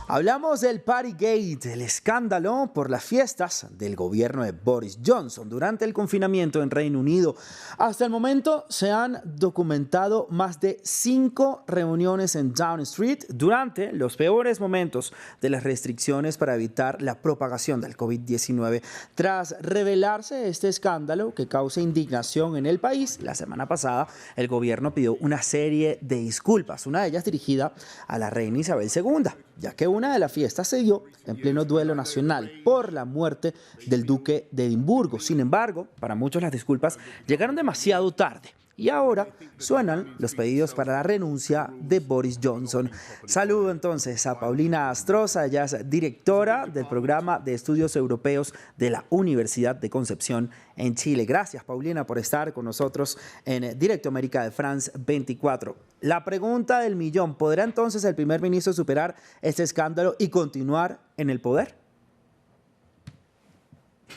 Hablamos del Partygate, el escándalo por las fiestas del gobierno de Boris Johnson durante el confinamiento en Reino Unido. Hasta el momento se han documentado más de 5 reuniones en Downing Street durante los peores momentos de las restricciones para evitar la propagación del COVID-19. Tras revelarse este escándalo que causa indignación en el país, la semana pasada el gobierno pidió una serie de disculpas, una de ellas dirigida a la reina Isabel II, ya que una de las fiestas se dio en pleno duelo nacional por la muerte del duque de Edimburgo. Sin embargo, para muchos las disculpas llegaron demasiado tarde y ahora suenan los pedidos para la renuncia de Boris Johnson. Saludo entonces a Paulina Astroza, ella es directora del programa de estudios europeos de la Universidad de Concepción en Chile. Gracias, Paulina, por estar con nosotros en Directo América de France 24. La pregunta del millón: ¿podrá entonces el primer ministro superar este escándalo y continuar en el poder?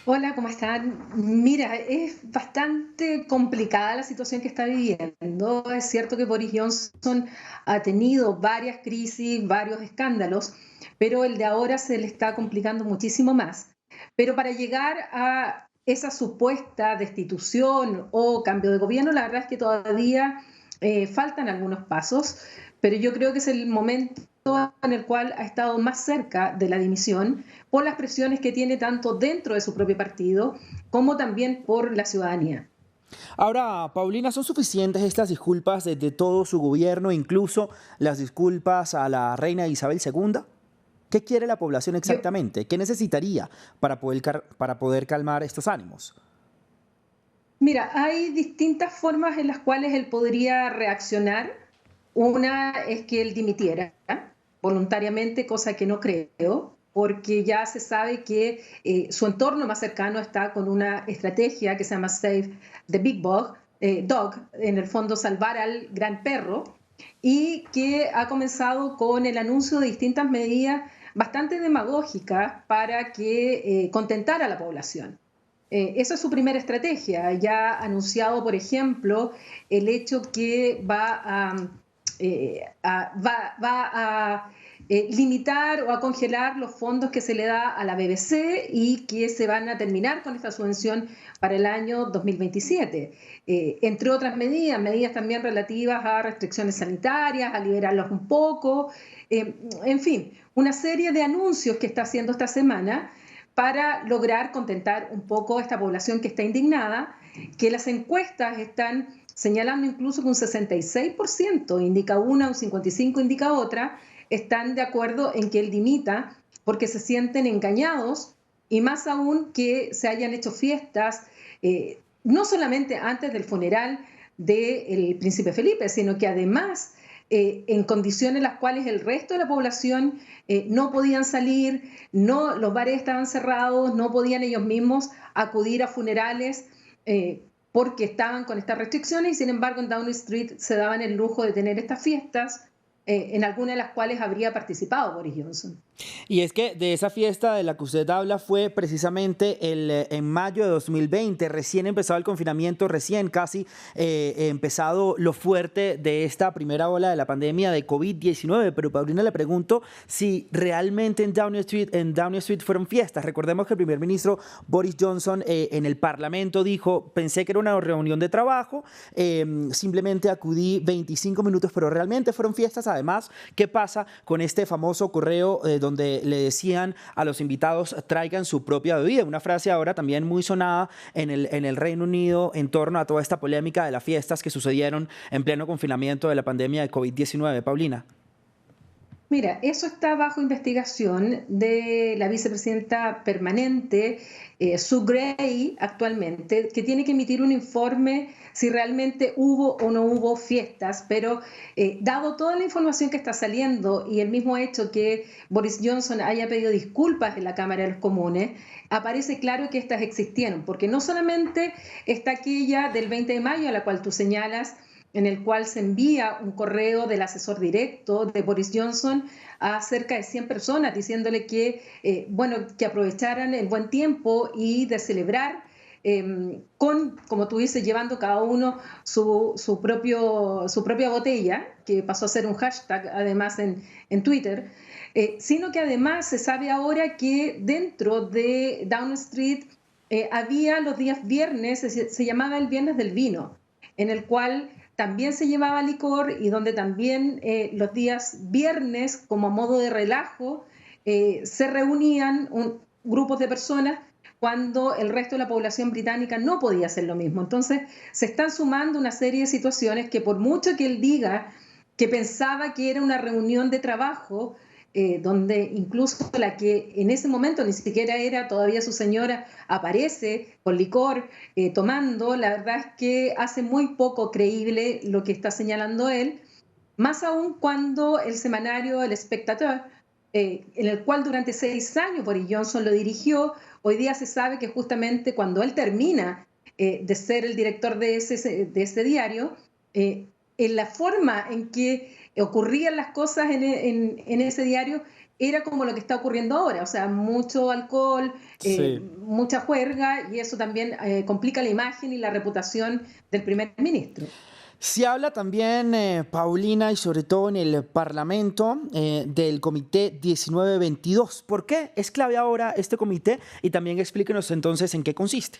Hola, ¿cómo están? Mira, es bastante complicada la situación que está viviendo. Es cierto que Boris Johnson ha tenido varias crisis, varios escándalos, pero el de ahora se le está complicando muchísimo más. Pero para llegar a esa supuesta destitución o cambio de gobierno, la verdad es que todavía faltan algunos pasos, pero yo creo que es el momento en el cual ha estado más cerca de la dimisión por las presiones que tiene tanto dentro de su propio partido como también por la ciudadanía. Ahora, Paulina, ¿son suficientes estas disculpas de todo su gobierno, incluso las disculpas a la reina Isabel II? ¿Qué quiere la población Yo, exactamente? ¿Qué necesitaría para poder calmar estos ánimos? Mira, hay distintas formas en las cuales él podría reaccionar. Una es que él dimitiera voluntariamente, cosa que no creo, porque ya se sabe que su entorno más cercano está con una estrategia que se llama Save the Big Dog, en el fondo salvar al gran perro, y que ha comenzado con el anuncio de distintas medidas bastante demagógicas para que contentar a la población. Esa es su primera estrategia. Ya ha anunciado, por ejemplo, el hecho que va a limitar o a congelar los fondos que se le da a la BBC y que se van a terminar con esta subvención para el año 2027. Entre otras medidas también relativas a restricciones sanitarias, a liberarlos un poco, en fin, una serie de anuncios que está haciendo esta semana para lograr contentar un poco a esta población que está indignada, que las encuestas están señalando incluso que un 66% indica una, un 55% indica otra, están de acuerdo en que él dimita porque se sienten engañados y más aún que se hayan hecho fiestas, no solamente antes del funeral del príncipe Felipe, sino que además en condiciones en las cuales el resto de la población no podían salir, no, los bares estaban cerrados, no podían ellos mismos acudir a funerales porque estaban con estas restricciones y sin embargo en Downing Street se daban el lujo de tener estas fiestas en algunas de las cuales habría participado Boris Johnson. Y es que de esa fiesta de la que usted habla fue precisamente en mayo de 2020, recién empezado el confinamiento, recién casi empezado lo fuerte de esta primera ola de la pandemia de COVID-19. Pero Paulina, le pregunto si realmente en Downing Street fueron fiestas. Recordemos que el primer ministro Boris Johnson en el Parlamento dijo: pensé que era una reunión de trabajo, simplemente acudí 25 minutos, pero realmente fueron fiestas. Además, ¿qué pasa con este famoso correo donde le decían a los invitados traigan su propia bebida? Una frase ahora también muy sonada en el Reino Unido en torno a toda esta polémica de las fiestas que sucedieron en pleno confinamiento de la pandemia de COVID-19. Paulina. Mira, eso está bajo investigación de la vicepresidenta permanente, Sue Gray, actualmente, que tiene que emitir un informe si realmente hubo o no hubo fiestas, pero dado toda la información que está saliendo y el mismo hecho que Boris Johnson haya pedido disculpas en la Cámara de los Comunes, aparece claro que estas existieron, porque no solamente está aquella del 20 de mayo a la cual tú señalas, en el cual se envía un correo del asesor directo de Boris Johnson a cerca de 100 personas diciéndole que, que aprovecharan el buen tiempo y de celebrar como tú dices, llevando cada uno su propia botella, que pasó a ser un hashtag además en Twitter, sino que además se sabe ahora que dentro de Downing Street había los días viernes, se llamaba el Viernes del Vino, en el cual también se llevaba licor y donde también los días viernes, como a modo de relajo, se reunían grupos de personas cuando el resto de la población británica no podía hacer lo mismo. Entonces, se están sumando una serie de situaciones que por mucho que él diga que pensaba que era una reunión de trabajo, donde incluso la que en ese momento ni siquiera era todavía su señora, aparece con licor, tomando, la verdad es que hace muy poco creíble lo que está señalando él, más aún cuando el semanario El Spectateur, en el cual durante 6 años Boris Johnson lo dirigió, hoy día se sabe que justamente cuando él termina de ser el director de ese diario, en la forma en que ocurrían las cosas en ese diario era como lo que está ocurriendo ahora, o sea, mucho alcohol, Sí. mucha juerga, y eso también complica la imagen y la reputación del primer ministro. Se habla también, Paulina, y sobre todo en el Parlamento, del Comité 1922. ¿Por qué es clave ahora este comité? Y también explíquenos entonces en qué consiste.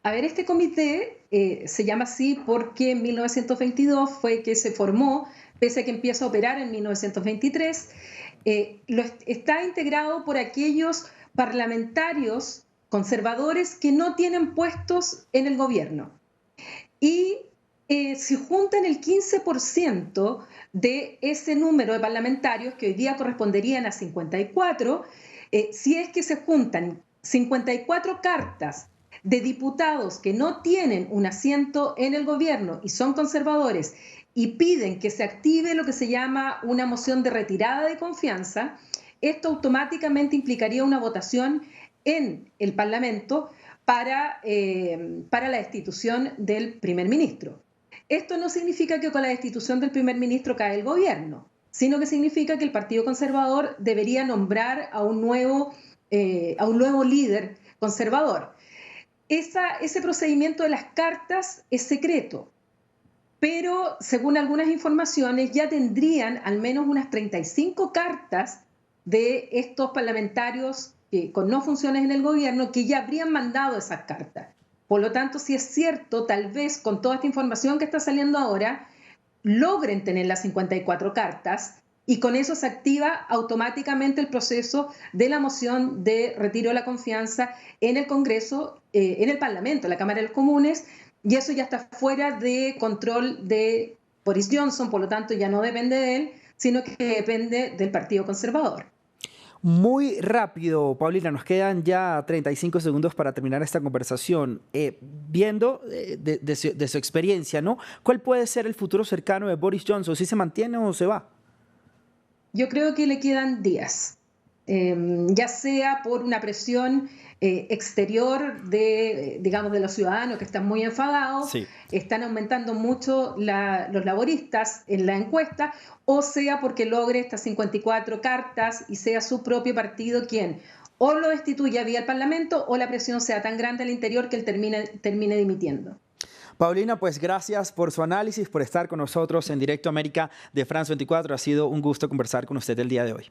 A ver, este comité se llama así porque en 1922 fue que se formó, pese a que empieza a operar en 1923. Está integrado por aquellos parlamentarios conservadores que no tienen puestos en el gobierno. Y si juntan el 15% de ese número de parlamentarios, que hoy día corresponderían a 54, si es que se juntan 54 cartas de diputados que no tienen un asiento en el gobierno y son conservadores y piden que se active lo que se llama una moción de retirada de confianza, esto automáticamente implicaría una votación en el Parlamento para la destitución del primer ministro. Esto no significa que con la destitución del primer ministro cae el gobierno, sino que significa que el Partido Conservador debería nombrar a un nuevo líder conservador. Ese procedimiento de las cartas es secreto, pero según algunas informaciones ya tendrían al menos unas 35 cartas de estos parlamentarios con no funciones en el gobierno que ya habrían mandado esas cartas. Por lo tanto, si es cierto, tal vez con toda esta información que está saliendo ahora, logren tener las 54 cartas y con eso se activa automáticamente el proceso de la moción de retiro de la confianza en el Congreso, en el Parlamento, en la Cámara de los Comunes, y eso ya está fuera de control de Boris Johnson, por lo tanto ya no depende de él, sino que depende del Partido Conservador. Muy rápido, Paulina, nos quedan ya 35 segundos para terminar esta conversación. Viendo de su experiencia, ¿no? ¿Cuál puede ser el futuro cercano de Boris Johnson? ¿Si se mantiene o se va? Yo creo que le quedan días, ya sea por una presión exterior digamos, de los ciudadanos que están muy enfadados, Sí. están aumentando mucho los laboristas en la encuesta, o sea porque logre estas 54 cartas y sea su propio partido quien o lo destituya vía el Parlamento o la presión sea tan grande al interior que él termine dimitiendo. Paulina, pues gracias por su análisis, por estar con nosotros en Directo América de France 24. Ha sido un gusto conversar con usted el día de hoy.